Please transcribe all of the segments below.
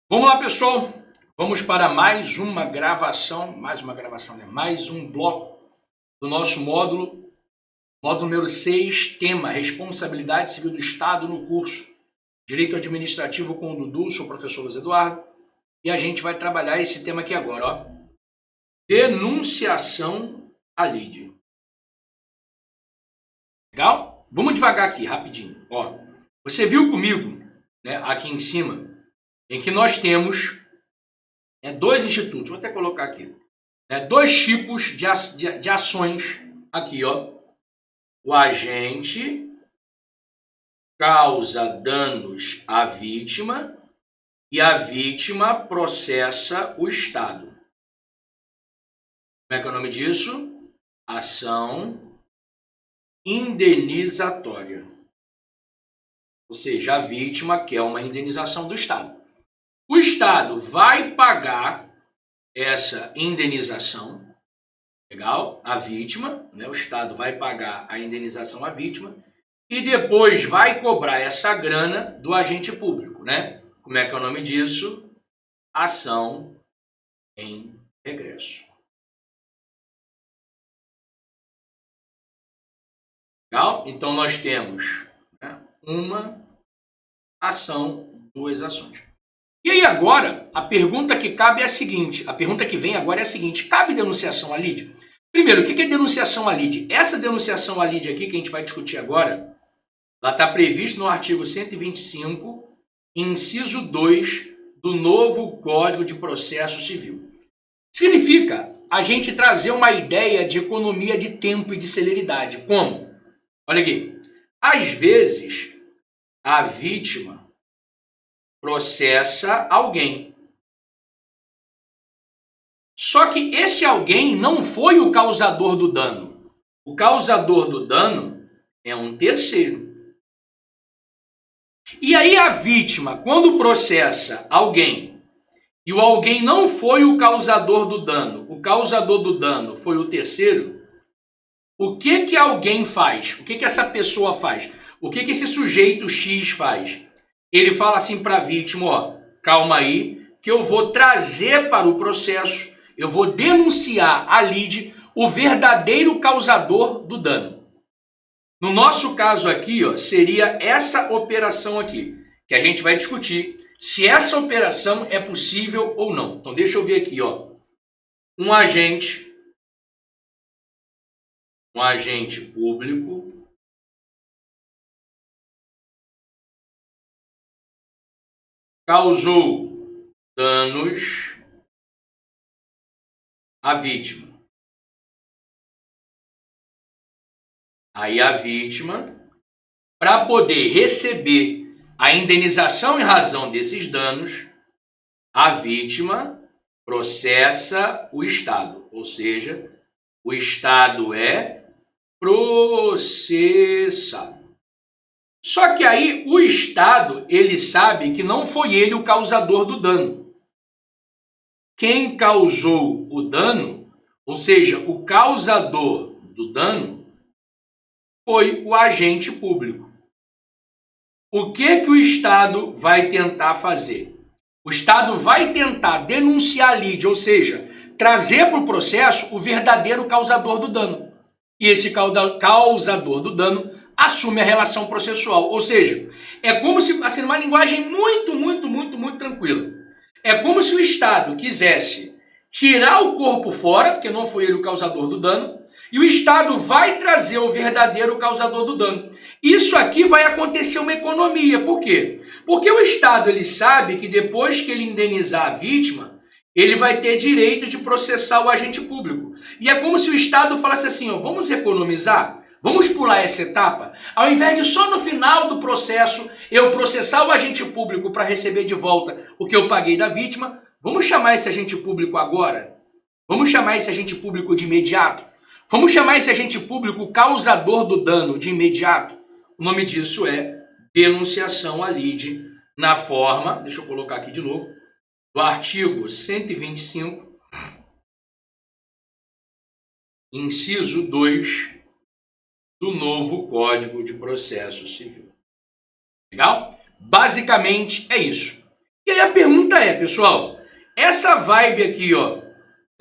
Vamos lá, pessoal. Vamos para mais uma gravação, né? Mais um bloco do nosso módulo número 6, tema Responsabilidade Civil do Estado no curso Direito Administrativo com o Dudu, sou o professor Luiz Eduardo, e a gente vai trabalhar esse tema aqui agora, ó. Denunciação à lide. Legal? Vamos devagar aqui, rapidinho. Ó, você viu comigo, né, aqui em cima, em que nós temos dois institutos, vou até colocar aqui, dois tipos de ações aqui, ó. O agente causa danos à vítima e a vítima processa o Estado. Como é que é o nome disso? Ação indenizatória. Ou seja, a vítima quer uma indenização do Estado. O Estado vai pagar essa indenização, legal? A vítima, né? O Estado vai pagar a indenização à vítima e depois vai cobrar essa grana do agente público, né? Como é que é o nome disso? Ação em regresso. Legal? Então nós temos, né, uma ação, duas ações. E aí agora, a pergunta que cabe é a seguinte, a pergunta que vem agora é a seguinte: cabe denunciação à lide? Primeiro, o que é denunciação à lide? Essa denunciação à lide aqui que a gente vai discutir agora, ela está prevista no artigo 125, inciso 2 do novo Código de Processo Civil. Significa a gente trazer uma ideia de economia de tempo e de celeridade. Como? Olha aqui, às vezes a vítima processa alguém. Só que esse alguém não foi o causador do dano. O causador do dano é um terceiro. E aí a vítima, quando processa alguém, e o alguém não foi o causador do dano, o causador do dano foi o terceiro, o que alguém faz? O que essa pessoa faz? O que esse sujeito X faz? Ele fala assim para a vítima, ó, calma aí, que eu vou trazer para o processo, eu vou denunciar à lide o verdadeiro causador do dano. No nosso caso aqui, ó, seria essa operação aqui, que a gente vai discutir se essa operação é possível ou não. Então deixa eu ver aqui, ó. Um agente público causou danos à vítima. Aí a vítima, para poder receber a indenização em razão desses danos, a vítima processa o Estado. Ou seja, o Estado é processado. Só que aí o Estado, ele sabe que não foi ele o causador do dano. Quem causou o dano, ou seja, o causador do dano, foi o agente público. O que o Estado vai tentar fazer? O Estado vai tentar denunciar a lide, ou seja, trazer para o processo o verdadeiro causador do dano. E esse causador do dano assume a relação processual. Ou seja, é como se, assim, numa linguagem muito tranquila, é como se o Estado quisesse tirar o corpo fora, porque não foi ele o causador do dano, e o Estado vai trazer o verdadeiro causador do dano. Isso aqui vai acontecer uma economia. Por quê? Porque o Estado, ele sabe que depois que ele indenizar a vítima, ele vai ter direito de processar o agente público. E é como se o Estado falasse assim, ó, vamos economizar? Vamos pular essa etapa? Ao invés de só no final do processo eu processar o agente público para receber de volta o que eu paguei da vítima, vamos chamar esse agente público agora? Vamos chamar esse agente público de imediato? Vamos chamar esse agente público causador do dano de imediato? O nome disso é denunciação à lide na forma, deixa eu colocar aqui de novo, do artigo 125, inciso 2 do novo Código de Processo Civil. Legal? Basicamente é isso. E aí a pergunta é, pessoal, essa vibe aqui, ó,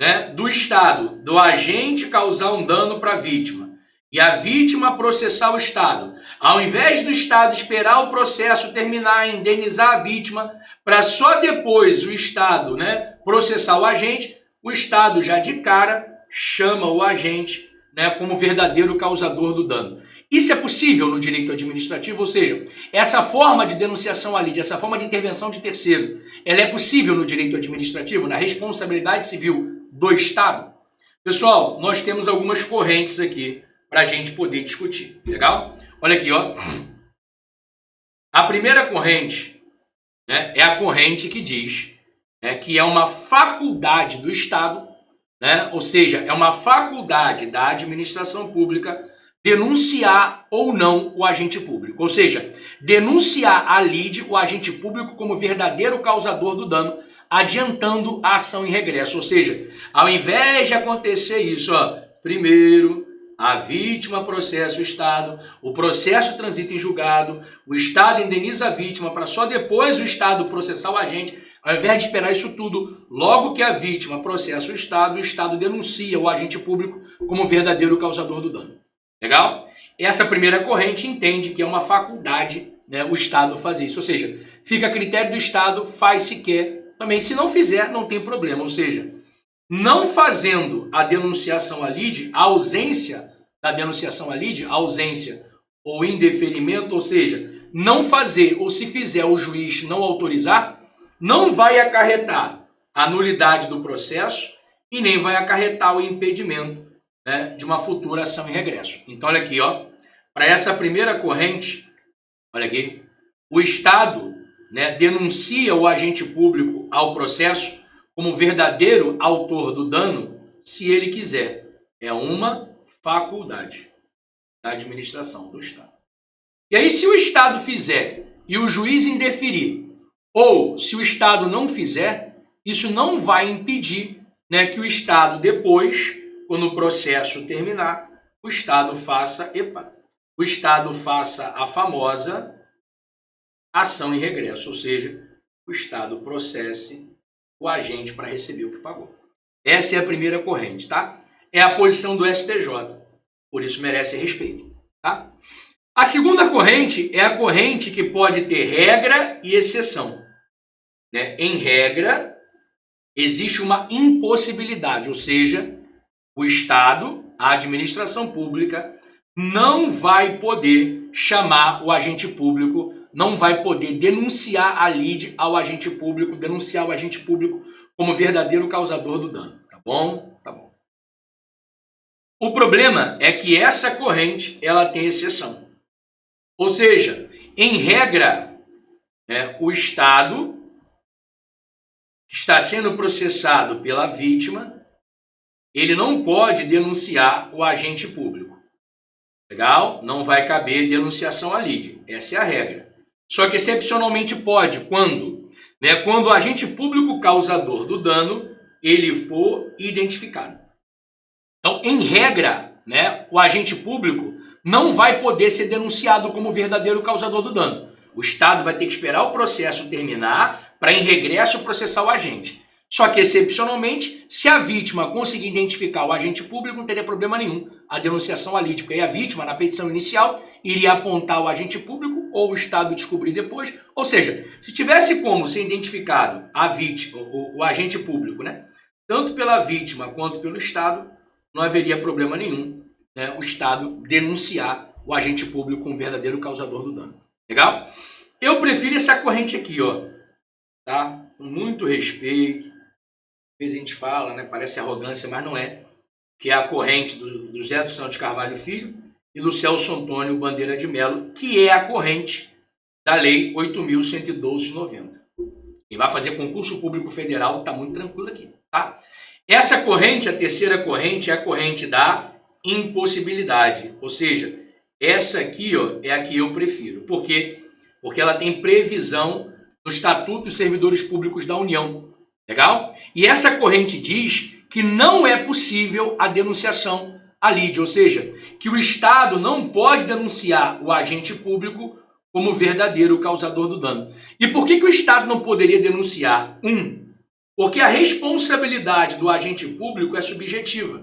né, do Estado, do agente causar um dano para a vítima e a vítima processar o Estado, ao invés do Estado esperar o processo terminar e indenizar a vítima, para só depois o Estado, né, processar o agente, o Estado já de cara chama o agente, né, como verdadeiro causador do dano. Isso é possível no direito administrativo, ou seja, essa forma de denunciação à lide, essa forma de intervenção de terceiro, ela é possível no direito administrativo, na responsabilidade civil do Estado? Pessoal, nós temos algumas correntes aqui para a gente poder discutir, legal? Olha aqui, ó. A primeira corrente, né, é a corrente que diz, né, que é uma faculdade do Estado, né, ou seja, é uma faculdade da administração pública denunciar ou não o agente público. Ou seja, denunciar a lide, o agente público, como verdadeiro causador do dano, adiantando a ação em regresso. Ou seja, ao invés de acontecer isso, ó, primeiro a vítima processa o Estado, o processo transita em julgado, o Estado indeniza a vítima para só depois o Estado processar o agente, ao invés de esperar isso tudo, logo que a vítima processa o Estado denuncia o agente público como verdadeiro causador do dano. Legal? Essa primeira corrente entende que é uma faculdade, né, o Estado fazer isso. Ou seja, fica a critério do Estado, faz se quer. Também, se não fizer, não tem problema. Ou seja, não fazendo a denunciação à lide, a ausência da denunciação à lide, a ausência ou indeferimento, ou seja, não fazer ou se fizer o juiz não autorizar, não vai acarretar a nulidade do processo e nem vai acarretar o impedimento, né, de uma futura ação em regresso. Então, olha aqui, ó, para essa primeira corrente, olha aqui, o Estado, né, denuncia o agente público ao processo como verdadeiro autor do dano, se ele quiser. É uma faculdade da administração do Estado. E aí, se o Estado fizer e o juiz indeferir, ou se o Estado não fizer, isso não vai impedir, né, que o Estado depois, quando o processo terminar, o Estado faça a famosa ação em regresso, ou seja, o Estado processe o agente para receber o que pagou. Essa é a primeira corrente, tá? É a posição do STJ, por isso merece respeito, tá? A segunda corrente é a corrente que pode ter regra e exceção, né? Em regra, existe uma impossibilidade, ou seja, o Estado, a administração pública, não vai poder chamar o agente público, não vai poder denunciar a lide ao agente público, denunciar o agente público como verdadeiro causador do dano. Tá bom? Tá bom. O problema é que essa corrente, ela tem exceção. Ou seja, em regra, o Estado que está sendo processado pela vítima, ele não pode denunciar o agente público. Legal? Não vai caber denunciação à lide. Essa é a regra. Só que excepcionalmente pode, quando? Né, quando o agente público causador do dano, ele for identificado. Então, em regra, né, o agente público não vai poder ser denunciado como verdadeiro causador do dano. O Estado vai ter que esperar o processo terminar para, em regresso, processar o agente. Só que, excepcionalmente, se a vítima conseguir identificar o agente público, não teria problema nenhum a denunciação à lide, porque aí a vítima, na petição inicial, iria apontar o agente público ou o Estado descobrir depois. Ou seja, se tivesse como ser identificado a vítima, o agente público, né, tanto pela vítima quanto pelo Estado, não haveria problema nenhum, né, o Estado denunciar o agente público como verdadeiro causador do dano. Legal? Eu prefiro essa corrente aqui, ó, tá? Com muito respeito. Às vezes a gente fala, né, parece arrogância, mas não é, que é a corrente do José dos Santos Carvalho Filho e do Celso Antônio Bandeira de Mello, que é a corrente da Lei 8.112 de 90. Quem vai fazer concurso público federal está muito tranquilo aqui, tá? Essa corrente, a terceira corrente, é a corrente da impossibilidade, ou seja, essa aqui, ó, é a que eu prefiro. Por quê? Porque ela tem previsão no Estatuto dos Servidores Públicos da União. Legal? E essa corrente diz que não é possível a denunciação à lide, ou seja, que o Estado não pode denunciar o agente público como verdadeiro causador do dano. E por que o Estado não poderia denunciar? Porque a responsabilidade do agente público é subjetiva.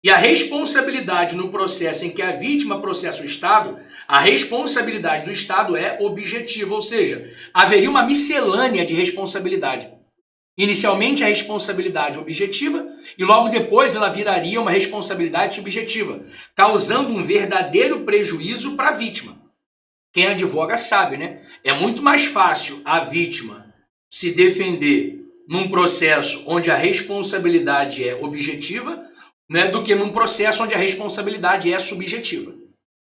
E a responsabilidade no processo em que a vítima processa o Estado, a responsabilidade do Estado é objetiva, ou seja, haveria uma miscelânea de responsabilidade. Inicialmente a responsabilidade objetiva e logo depois ela viraria uma responsabilidade subjetiva, causando um verdadeiro prejuízo para a vítima. Quem advoga sabe, né? É muito mais fácil a vítima se defender num processo onde a responsabilidade é objetiva, né, do que num processo onde a responsabilidade é subjetiva.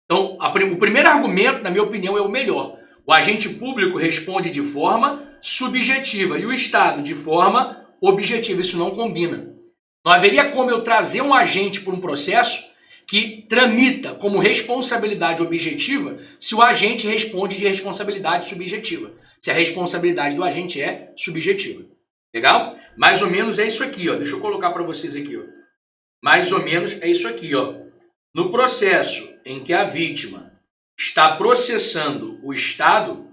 Então, o primeiro argumento, na minha opinião, é o melhor. O agente público responde de forma subjetiva e o Estado de forma objetiva. Isso não combina. Não haveria como eu trazer um agente por um processo que tramita como responsabilidade objetiva se o agente responde de responsabilidade subjetiva. Se a responsabilidade do agente é subjetiva. Legal? Mais ou menos é isso aqui, ó. Deixa eu colocar para vocês aqui, ó. Mais ou menos é isso aqui, ó. No processo em que a vítima está processando o Estado,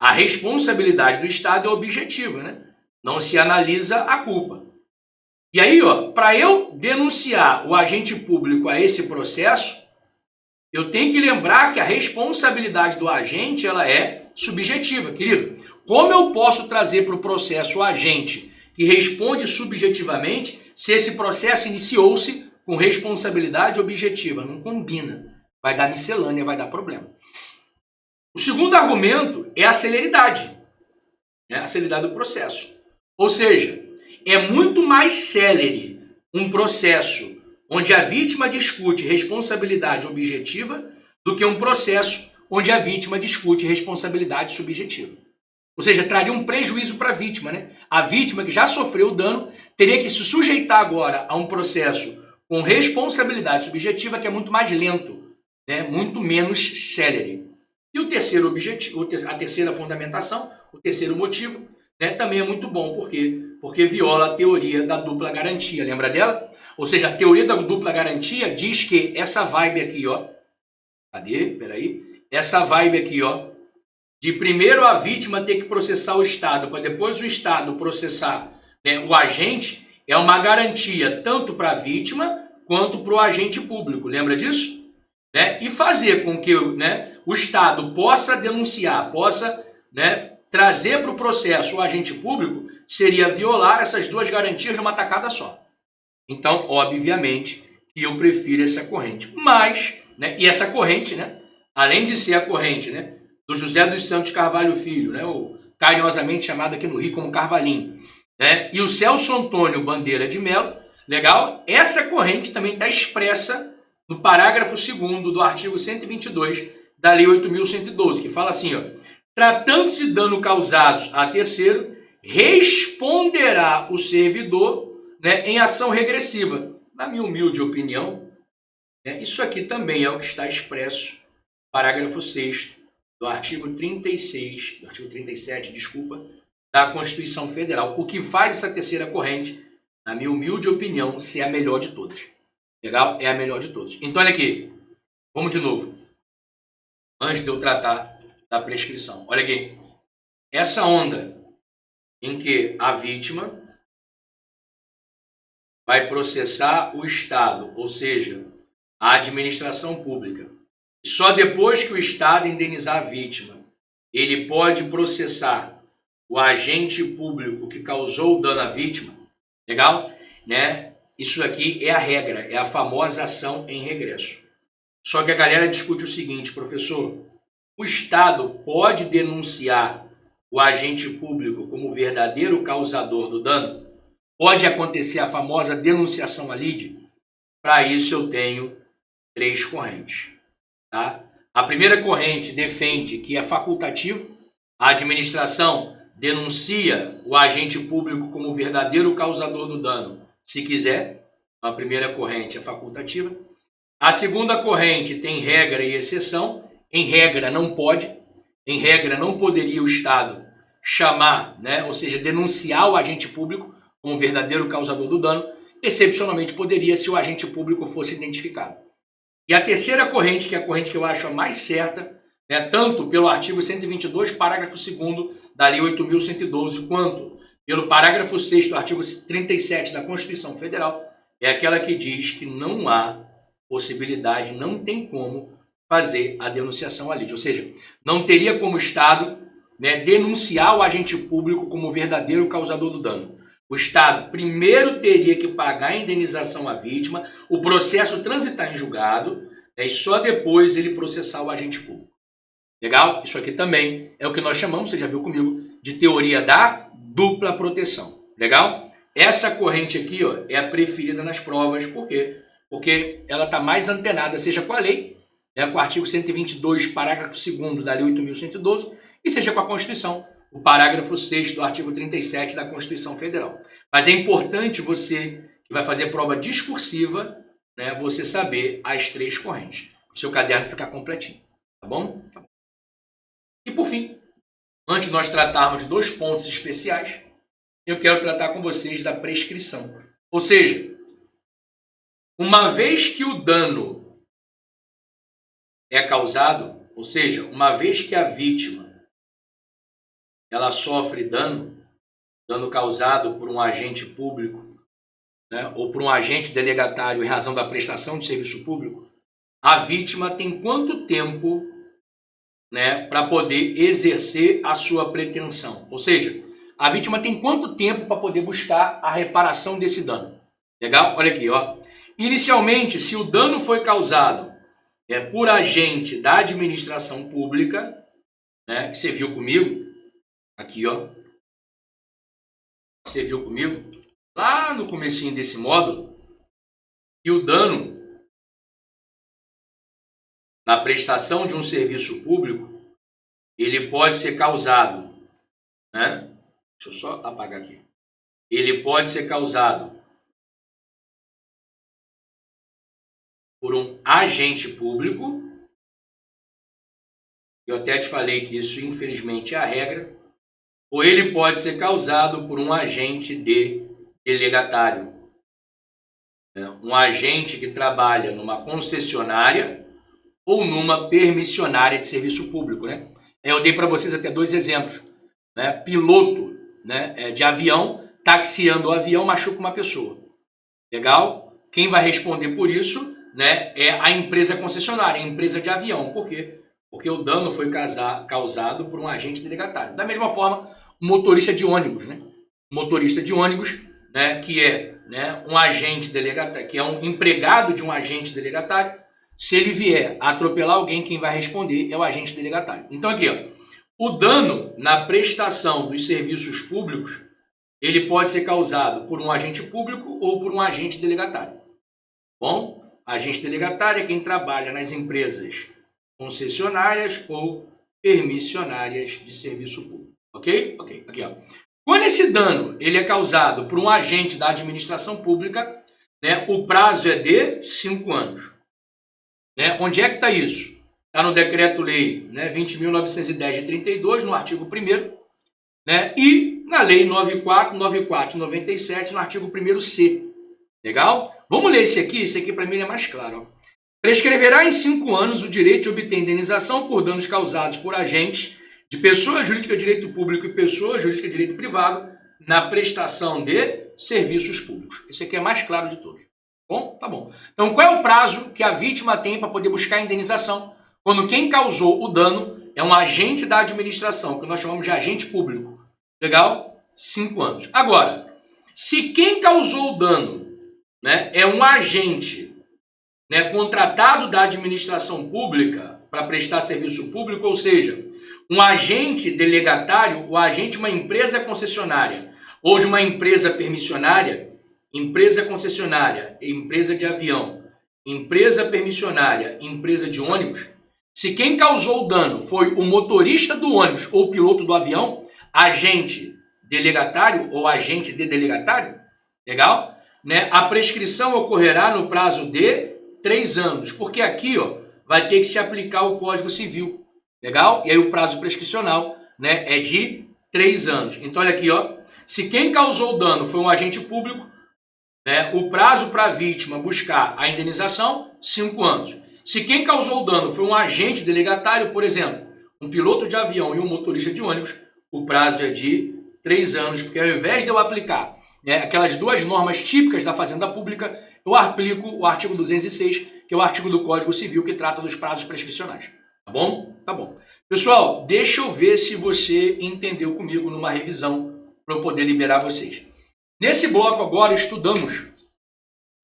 a responsabilidade do Estado é objetiva, né? Não se analisa a culpa. E aí, ó, para eu denunciar o agente público a esse processo, eu tenho que lembrar que a responsabilidade do agente, ela é subjetiva, querido. Como eu posso trazer para o processo o agente que responde subjetivamente se esse processo iniciou-se com responsabilidade objetiva? Não combina. Vai dar miscelânea, vai dar problema. O segundo argumento é a celeridade. Né? A celeridade do processo. Ou seja, é muito mais célere um processo onde a vítima discute responsabilidade objetiva do que um processo onde a vítima discute responsabilidade subjetiva. Ou seja, traria um prejuízo para a vítima, né? A vítima que já sofreu o dano teria que se sujeitar agora a um processo com responsabilidade subjetiva que é muito mais lento, né? Muito menos célere. E o terceiro objetivo, a terceira fundamentação, o terceiro motivo, né, também é muito bom, porque viola a teoria da dupla garantia. Lembra dela? Ou seja, a teoria da dupla garantia diz que essa vibe aqui, ó, cadê? Peraí. Essa vibe aqui, ó, de primeiro a vítima ter que processar o Estado, para depois o Estado processar, né, o agente, é uma garantia tanto para a vítima quanto para o agente público. Lembra disso? Né? E fazer com que, né, o Estado possa denunciar, possa, né, trazer para o processo o agente público, seria violar essas duas garantias numa tacada só. Então, obviamente, que eu prefiro essa corrente. Mas, né, e essa corrente, né, além de ser a corrente, né, do José dos Santos Carvalho Filho, né, ou carinhosamente chamado aqui no Rio como Carvalhinho, né, e o Celso Antônio Bandeira de Mello, legal? Essa corrente também está expressa no parágrafo 2º do artigo 122 da Lei 8.112, que fala assim, ó, tratando-se de dano causados a terceiro, responderá o servidor, né, em ação regressiva. Na minha humilde opinião, né, isso aqui também é o que está expresso no parágrafo 6º do artigo 36, do artigo 37, desculpa, da Constituição Federal. O que faz essa terceira corrente, na minha humilde opinião, ser a melhor de todas. Legal? É a melhor de todas. Então, olha aqui. Vamos de novo. Antes de eu tratar da prescrição. Olha aqui. Essa onda em que a vítima vai processar o Estado, ou seja, a administração pública. Só depois que o Estado indenizar a vítima, ele pode processar o agente público que causou o dano à vítima. Legal? Né? Isso aqui é a regra, é a famosa ação em regresso. Só que a galera discute o seguinte, professor, o Estado pode denunciar o agente público como verdadeiro causador do dano? Pode acontecer a famosa denunciação à lide? Para isso eu tenho 3 correntes. Tá? A primeira corrente defende que é facultativo, a administração denuncia o agente público como verdadeiro causador do dano, se quiser. A primeira corrente é facultativa. A segunda corrente tem regra e exceção. Em regra não pode, em regra não poderia o Estado chamar, né, ou seja, denunciar o agente público como verdadeiro causador do dano. Excepcionalmente poderia se o agente público fosse identificado. E a terceira corrente, que é a corrente que eu acho a mais certa, né, tanto pelo artigo 122, parágrafo 2º da Lei 8.112, quanto pelo parágrafo 6º do artigo 37 da Constituição Federal, é aquela que diz que não há possibilidade, não tem como fazer a denunciação à lide. Ou seja, não teria como o Estado, né, denunciar o agente público como verdadeiro causador do dano. O Estado primeiro teria que pagar a indenização à vítima, o processo transitar em julgado, né, e só depois ele processar o agente público. Legal? Isso aqui também é o que nós chamamos, você já viu comigo, de teoria da dupla proteção. Legal? Essa corrente aqui, ó, é a preferida nas provas. Por quê? Porque ela está mais antenada, seja com a lei, né, com o artigo 122, parágrafo 2º da Lei 8.112, e seja com a Constituição, o parágrafo 6º do artigo 37 da Constituição Federal. Mas é importante você, que vai fazer prova discursiva, né, você saber as três correntes, para o seu caderno ficar completinho. Tá bom? Tá bom. E por fim, antes de nós tratarmos de 2 pontos especiais, eu quero tratar com vocês da prescrição. Ou seja, uma vez que o dano é causado, ou seja, uma vez que a vítima ela sofre dano causado por um agente público, né, ou por um agente delegatário em razão da prestação de serviço público, a vítima tem quanto tempo, né, para poder exercer a sua pretensão? Ou seja, a vítima tem quanto tempo para poder buscar a reparação desse dano? Legal? Olha aqui, ó. Inicialmente, se o dano foi causado por agente da administração pública, né, que você viu comigo, aqui, ó, você viu comigo, lá no comecinho desse módulo, que o dano na prestação de um serviço público, ele pode ser causado, né? Deixa eu só apagar aqui. Ele pode ser causado por um agente público. Eu até te falei que isso, infelizmente, é a regra. Ou ele pode ser causado por um agente de delegatário. Um agente que trabalha numa concessionária ou numa permissionária de serviço público, né? Eu dei para vocês até 2 exemplos, né? Piloto, né, de avião, taxiando o avião, machuca uma pessoa. Legal? Quem vai responder por isso, né, é a empresa concessionária, a empresa de avião. Por quê? Porque o dano foi causado por um agente delegatário. Da mesma forma, o motorista de ônibus, né? O motorista de ônibus, né, que é, né, um agente delegatário, que é um empregado de um agente delegatário. Se ele vier a atropelar alguém, quem vai responder é o agente delegatário. Então aqui, ó, o dano na prestação dos serviços públicos, ele pode ser causado por um agente público ou por um agente delegatário. Bom, agente delegatário é quem trabalha nas empresas concessionárias ou permissionárias de serviço público. Ok? Ok. Aqui, ó. Quando esse dano ele é causado por um agente da administração pública, né, o prazo é de 5 anos. Né? Onde é que está isso? Está no Decreto-Lei, né, 20.910 de 32, no artigo 1º, né, e na Lei 94, 97, no artigo 1º-C. Legal? Vamos ler esse aqui para mim é mais claro. Ó. Prescreverá em 5 anos o direito de obter indenização por danos causados por agentes de pessoa jurídica de direito público e pessoa jurídica de direito privado na prestação de serviços públicos. Esse aqui é mais claro de todos. Bom, tá bom. Então, qual é o prazo que a vítima tem para poder buscar a indenização quando quem causou o dano é um agente da administração, que nós chamamos de agente público? Legal? 5 anos. Agora, se quem causou o dano, né, é um agente, né, contratado da administração pública para prestar serviço público, ou seja, um agente delegatário, o agente de uma empresa concessionária ou de uma empresa permissionária, empresa concessionária, empresa de avião, empresa permissionária, empresa de ônibus, se quem causou o dano foi o motorista do ônibus ou o piloto do avião, agente delegatário ou agente de delegatário, legal? Né? A prescrição ocorrerá no prazo de 3 anos, porque aqui, ó, vai ter que se aplicar o Código Civil, legal? E aí o prazo prescricional, né, é de 3 anos. Então, olha aqui, ó, se quem causou o dano foi um agente público, né, o prazo para a vítima buscar a indenização, 5 anos. Se quem causou o dano foi um agente delegatário, por exemplo, um piloto de avião e um motorista de ônibus, o prazo é de 3 anos, porque ao invés de eu aplicar, né, aquelas duas normas típicas da Fazenda Pública, eu aplico o artigo 206, que é o artigo do Código Civil que trata dos prazos prescricionais. Tá bom? Tá bom. Pessoal, deixa eu ver se você entendeu comigo numa revisão para eu poder liberar vocês. Nesse bloco agora estudamos,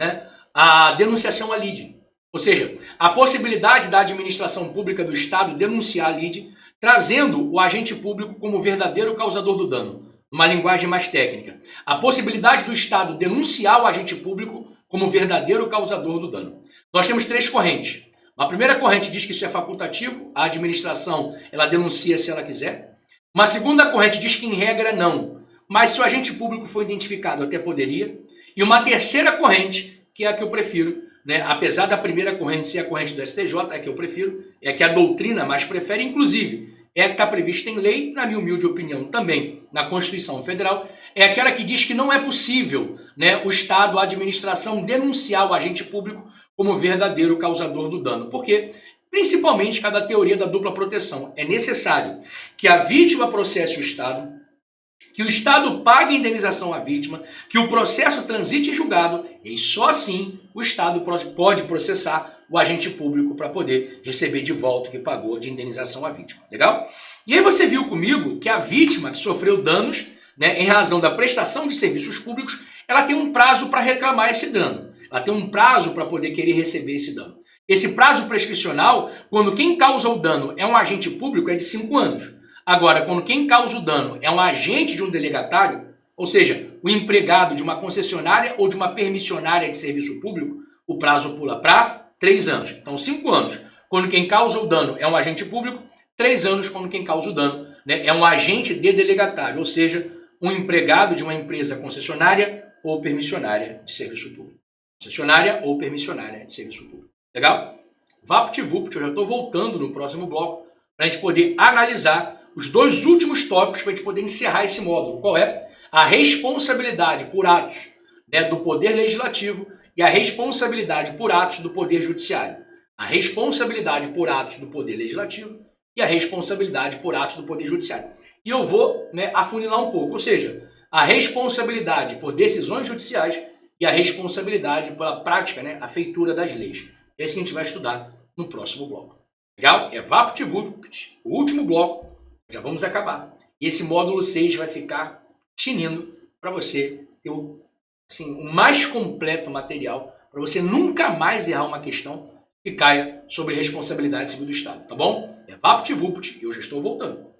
né, a denunciação à lide. Ou seja, a possibilidade da administração pública do Estado denunciar a lide, trazendo o agente público como verdadeiro causador do dano. Uma linguagem mais técnica. A possibilidade do Estado denunciar o agente público como verdadeiro causador do dano. Nós temos 3 correntes. Uma primeira corrente diz que isso é facultativo, a administração ela denuncia se ela quiser. Uma segunda corrente diz que em regra não, mas se o agente público for identificado até poderia. E uma terceira corrente, que é a que eu prefiro, né? Apesar da primeira corrente ser a corrente do STJ, é a que eu prefiro, é a que a doutrina mais prefere, inclusive é a que está prevista em lei, na minha humilde opinião também, na Constituição Federal, é aquela que diz que não é possível, né, o Estado, a administração, denunciar o agente público como verdadeiro causador do dano. Por quê? Principalmente cada teoria da dupla proteção. É necessário que a vítima processe o Estado, que o Estado pague a indenização à vítima, que o processo transite em julgado, e só assim o Estado pode processar o agente público para poder receber de volta o que pagou de indenização à vítima. Legal? E aí você viu comigo que a vítima que sofreu danos, né, em razão da prestação de serviços públicos, ela tem um prazo para reclamar esse dano. Ela tem um prazo para poder querer receber esse dano. Esse prazo prescricional, quando quem causa o dano é um agente público, é de 5 anos. Agora, quando quem causa o dano é um agente de um delegatário, ou seja, o empregado de uma concessionária ou de uma permissionária de serviço público, o prazo pula para 3 anos. Então, 5 anos quando quem causa o dano é um agente público, 3 anos quando quem causa o dano, né, é um agente de delegatário, ou seja, um empregado de uma empresa concessionária ou permissionária de serviço público. Concessionária ou permissionária de serviço público. Legal? VaptVupt, eu já estou voltando no próximo bloco para a gente poder analisar os 2 últimos tópicos para a gente poder encerrar esse módulo. Qual é? A responsabilidade por atos, né, do Poder Legislativo e a responsabilidade por atos do Poder Judiciário. A responsabilidade por atos do Poder Legislativo e a responsabilidade por atos do Poder Judiciário. E eu vou, né, afunilar um pouco, ou seja, a responsabilidade por decisões judiciais e a responsabilidade pela prática, né, a feitura das leis. É isso que a gente vai estudar no próximo bloco. Legal? É VaptVupt, o último bloco, já vamos acabar. E esse módulo 6 vai ficar tinindo para você ter assim, o mais completo material, para você nunca mais errar uma questão que caia sobre responsabilidade civil do Estado, tá bom? É VaptVupt e eu já estou voltando.